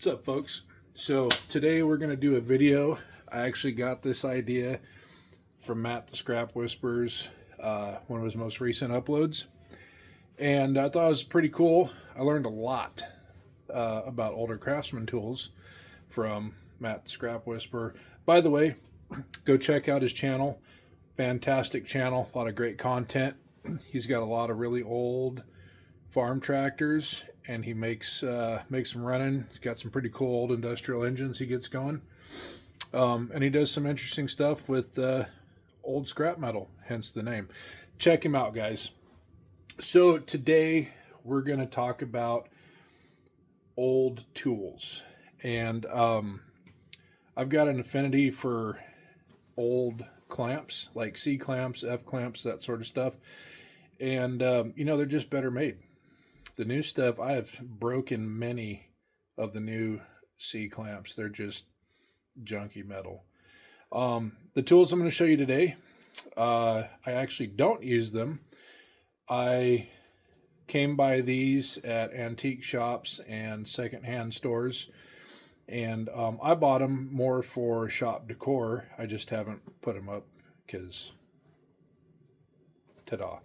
What's up, folks? So today we're going to do a video. I actually got this idea from Matt the Scrap Whisperer's one of his most recent uploads, and I thought it was pretty cool. I learned a lot about older craftsman tools from Matt the Scrap Whisperer. By the way, go check out his channel. Fantastic channel, a lot of great content. He's got a lot of really old farm tractors, and he makes them running. He's got some pretty cool old industrial engines he gets going, and he does some interesting stuff with old scrap metal, hence the name. Check him out, guys. So today we're going to talk about old tools, and I've got an affinity for old clamps, like C clamps, F clamps, that sort of stuff, and they're just better made. The new stuff, I have broken many of the new C clamps. They're just junky metal. The tools I'm going to show you today, I actually don't use them. I came by these at antique shops and secondhand stores, and I bought them more for shop decor. I just haven't put them up because, ta-da.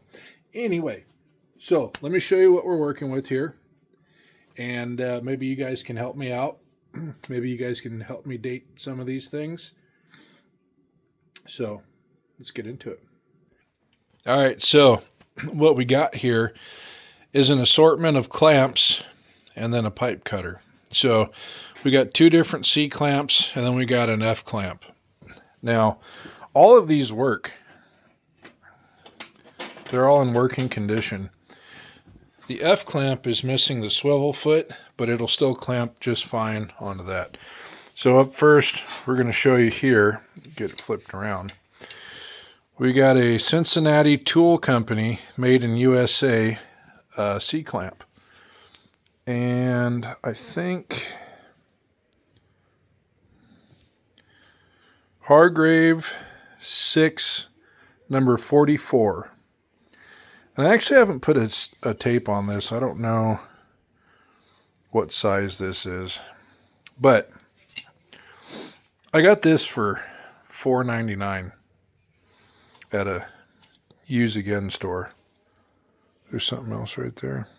Anyway, so let me show you what we're working with here, and maybe you guys can help me out. Maybe you guys can help me date some of these things. So let's get into it. All right, so what we got here is an assortment of clamps and then a pipe cutter. So we got two different C clamps, and then we got an F clamp. Now, all of these work. They're all in working condition. The F clamp is missing the swivel foot, but it'll still clamp just fine onto that. So up first, we're going to show you here, get it flipped around. We got a Cincinnati Tool Company, made in USA, C clamp. And I think Hargrave 6, number 44. And I actually haven't put a tape on this. I don't know what size this is. But I got this for $4.99 at a use again store. There's something else right there.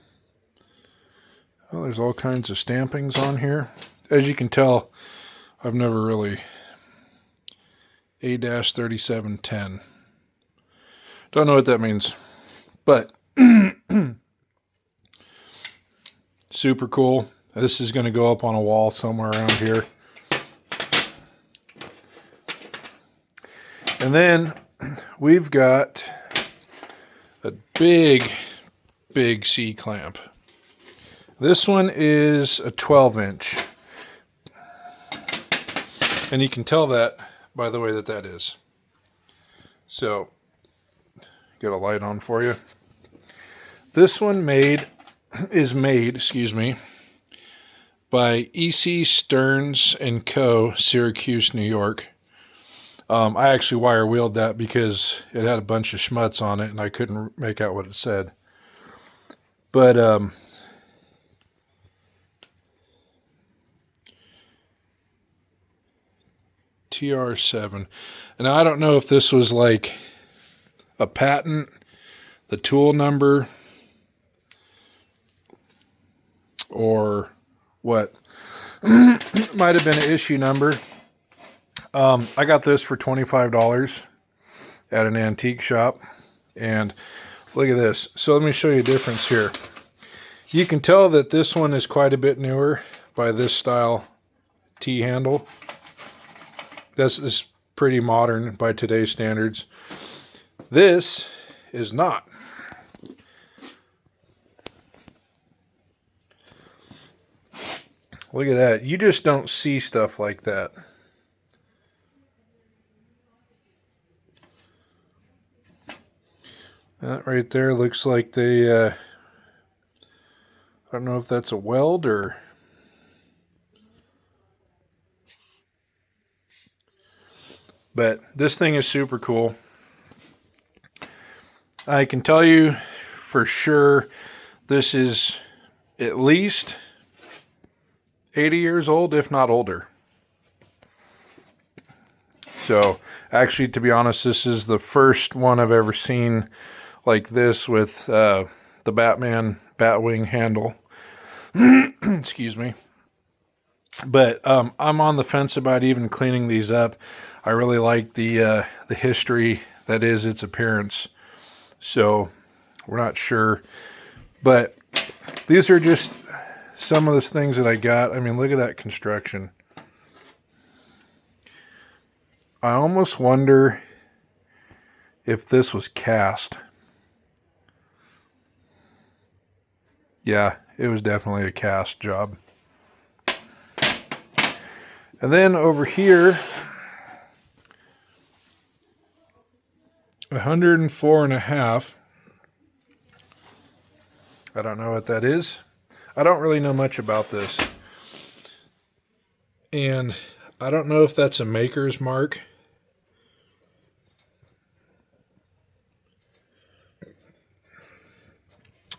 Oh, there's all kinds of stampings on here. As you can tell, I've never really A-3710. Don't know what that means. But super cool. This is going to go up on a wall somewhere around here. And then we've got a big C clamp. This one is a 12-inch. And you can tell that by the way that is. So, get a light on for you. This one is made by E.C. Stearns & Co., Syracuse, New York. I actually wire wheeled that because it had a bunch of schmutz on it and I couldn't make out what it said. But TR7. And I don't know if this was like a patent, the tool number, or what. Might have been an issue number. I got this for $25 at an antique shop, and look at this. So let me show you a difference here. You can tell that this one is quite a bit newer by this style T-handle. This is pretty modern by today's standards. This is not. Look at that. You just don't see stuff like that. That right there looks like they, I don't know if that's a weld or... But this thing is super cool. I can tell you for sure this is at least 80 years old, if not older. So actually, to be honest, this is the first one I've ever seen like this with the Batman Batwing handle. Excuse me. But I'm on the fence about even cleaning these up. I really like the history that is its appearance. So we're not sure. But these are just some of the things that I got. I mean, look at that construction. I almost wonder if this was cast. Yeah, it was definitely a cast job. And then over here, 104.5. I don't know what that is. I don't really know much about this. And I don't know if that's a maker's mark.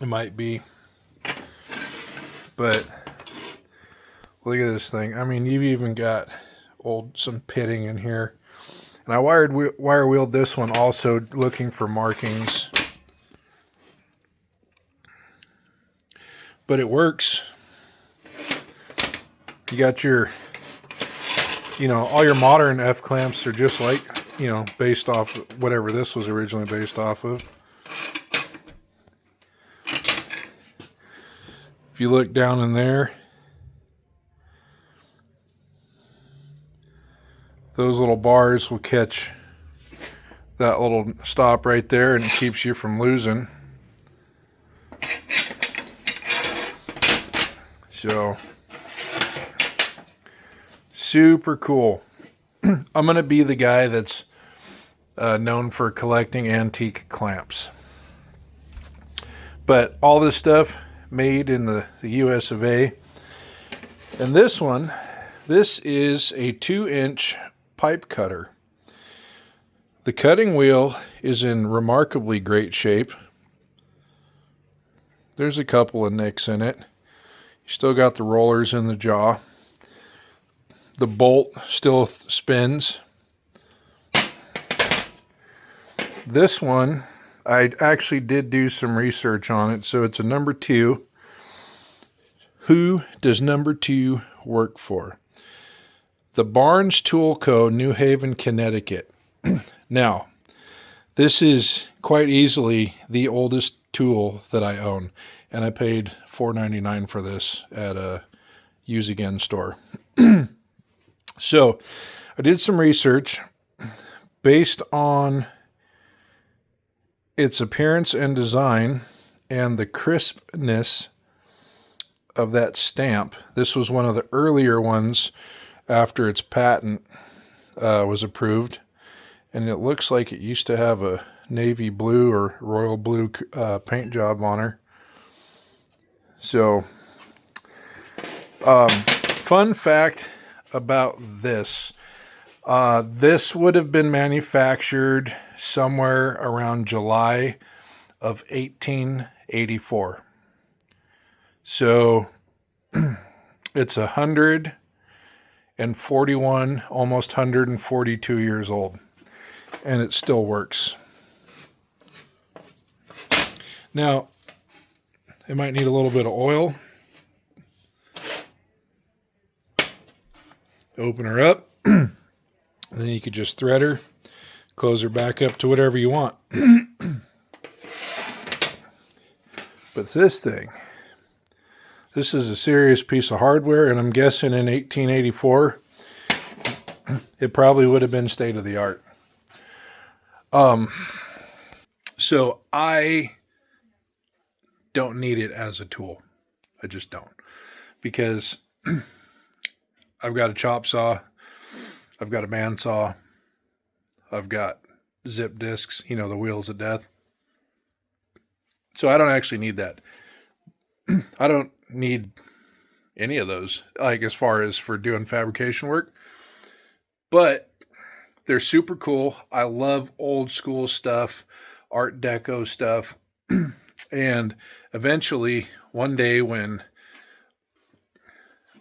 It might be. But look at this thing. I mean, you've even got some pitting in here. And I wire wheeled this one also looking for markings. But it works. You got your, all your modern F-clamps are just like, based off whatever this was originally based off of. If you look down in there, those little bars will catch that little stop right there, and it keeps you from losing. So, super cool. I'm going to be the guy that's known for collecting antique clamps. But all this stuff made in the US of A. And this is a 2-inch pipe cutter. The cutting wheel is in remarkably great shape. There's a couple of nicks in it. You still got the rollers in the jaw. The bolt still spins. This one, I actually did do some research on it, so it's a number 2. Who does number 2 work for? The Barnes Tool Co., New Haven, Connecticut. Now, this is quite easily the oldest tool that I own, and I paid $4.99 for this at a use again store. So I did some research based on its appearance and design and the crispness of that stamp. This was one of the earlier ones after its patent was approved, and it looks like it used to have a navy blue or royal blue paint job on her. So fun fact about this. This would have been manufactured somewhere around July of 1884. So it's 141, almost 142 years old, and it still works. Now, it might need a little bit of oil. Open her up, and then you could just thread her, close her back up to whatever you want. But this thing, this is a serious piece of hardware, and I'm guessing in 1884, it probably would have been state of the art. So I don't need it as a tool. I just don't, because I've got a chop saw, I've got a bandsaw, I've got zip discs, the wheels of death. So I don't actually need that. I don't need any of those, like as far as for doing fabrication work. But they're super cool. I love old school stuff, Art Deco stuff. And eventually, one day when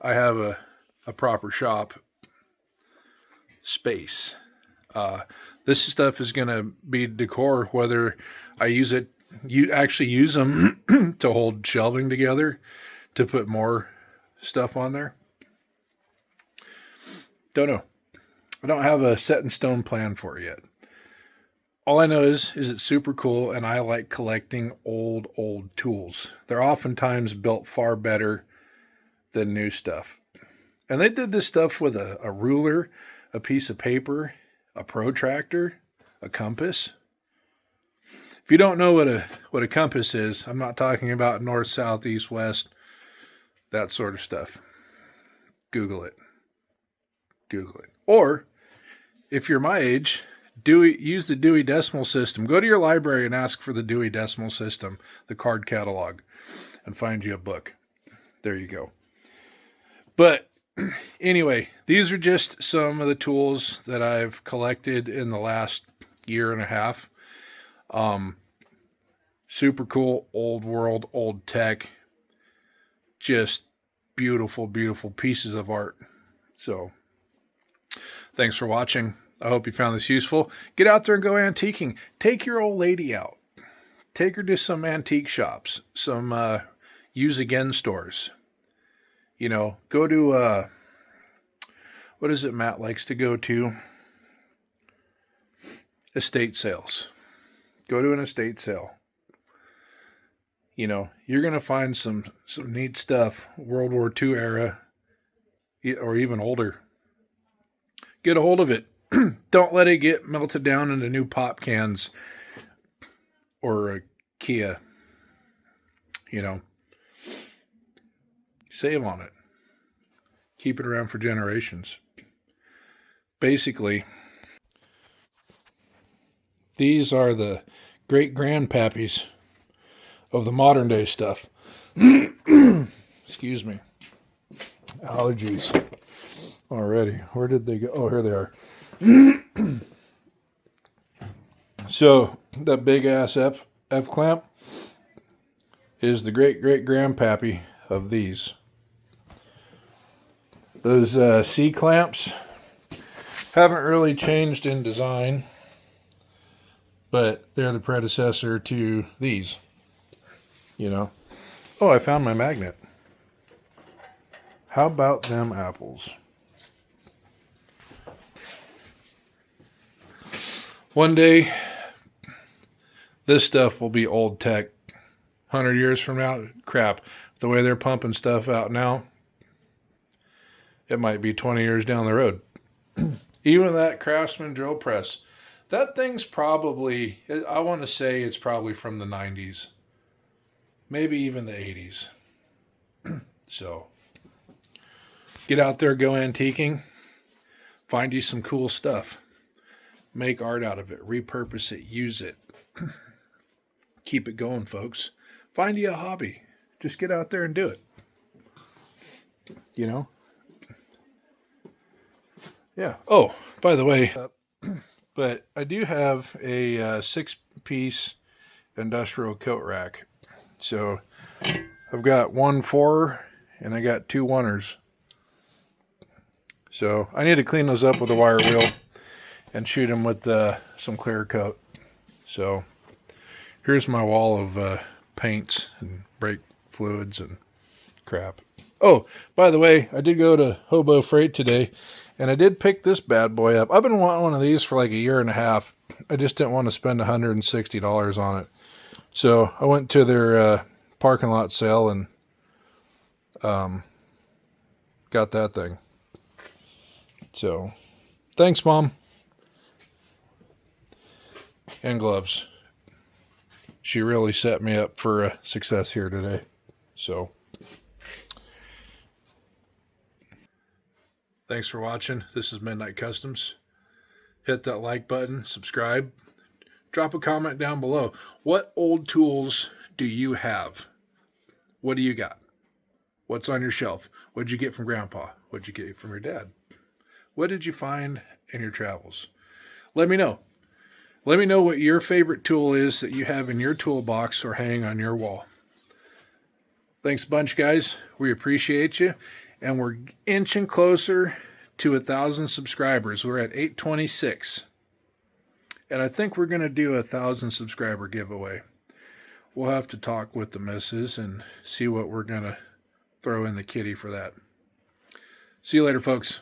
I have a proper shop space. This stuff is going to be decor, whether I use it, you actually use them to hold shelving together, to put more stuff on there. Don't know. I don't have a set in stone plan for it yet. All I know is it's super cool, and I like collecting old tools. They're oftentimes built far better than new stuff. And they did this stuff with a ruler, a piece of paper, a protractor, a compass. If you don't know what a compass is, I'm not talking about north, south, east, west, that sort of stuff. Google it. Google it. Or if you're my age, use the Dewey Decimal System. Go to your library and ask for the Dewey Decimal System, the card catalog, and find you a book. There you go. But anyway, these are just some of the tools that I've collected in the last year and a half. Super cool, old world, old tech, just beautiful, beautiful pieces of art. So thanks for watching. I hope you found this useful. Get out there and go antiquing. Take your old lady out. Take her to some antique shops, some use again stores. You know, go to, what is it Matt likes to go to? Estate sales. Go to an estate sale. You know, you're going to find some neat stuff, World War II era, or even older. Get a hold of it. Don't let it get melted down into new pop cans or a Kia. You know, save on it. Keep it around for generations. Basically, these are the great grandpappies of the modern day stuff. Excuse me. Allergies already. Where did they go? Oh, here they are. So that big ass F clamp is the great grandpappy of these. Those C clamps haven't really changed in design, but they're the predecessor to these. You know. Oh, I found my magnet. How about them apples? One day, this stuff will be old tech. 100 years from now, crap. The way they're pumping stuff out now, it might be 20 years down the road. Even that Craftsman drill press, that thing's probably, I want to say it's probably from the 90s. Maybe even the 80s. So, get out there, go antiquing. Find you some cool stuff. Make art out of it. Repurpose it. Use it. Keep it going, folks. Find you a hobby. Just get out there and do it. You know? Yeah. Oh, by the way, but I do have a 6-piece industrial coat rack. So I've got 1 4 and I got 2 1ers. So I need to clean those up with a wire wheel and shoot them with some clear coat. So here's my wall of paints and brake fluids and crap. Oh, by the way, I did go to Hobo Freight today, and I did pick this bad boy up. I've been wanting one of these for like a year and a half. I just didn't want to spend $160 on it. So I went to their parking lot sale and got that thing. So thanks, Mom. And gloves. She really set me up for success here today. So thanks for watching. This is Midnight Customs. Hit that like button, subscribe, drop a comment down below. What old tools do you have? What do you got? What's on your shelf? What'd you get from Grandpa? What'd you get from your dad? What did you find in your travels? Let me know. Let me know what your favorite tool is that you have in your toolbox or hang on your wall. Thanks a bunch, guys. We appreciate you. And we're inching closer to 1,000 subscribers. We're at 826. And I think we're going to do a 1,000 subscriber giveaway. We'll have to talk with the missus and see what we're going to throw in the kitty for that. See you later, folks.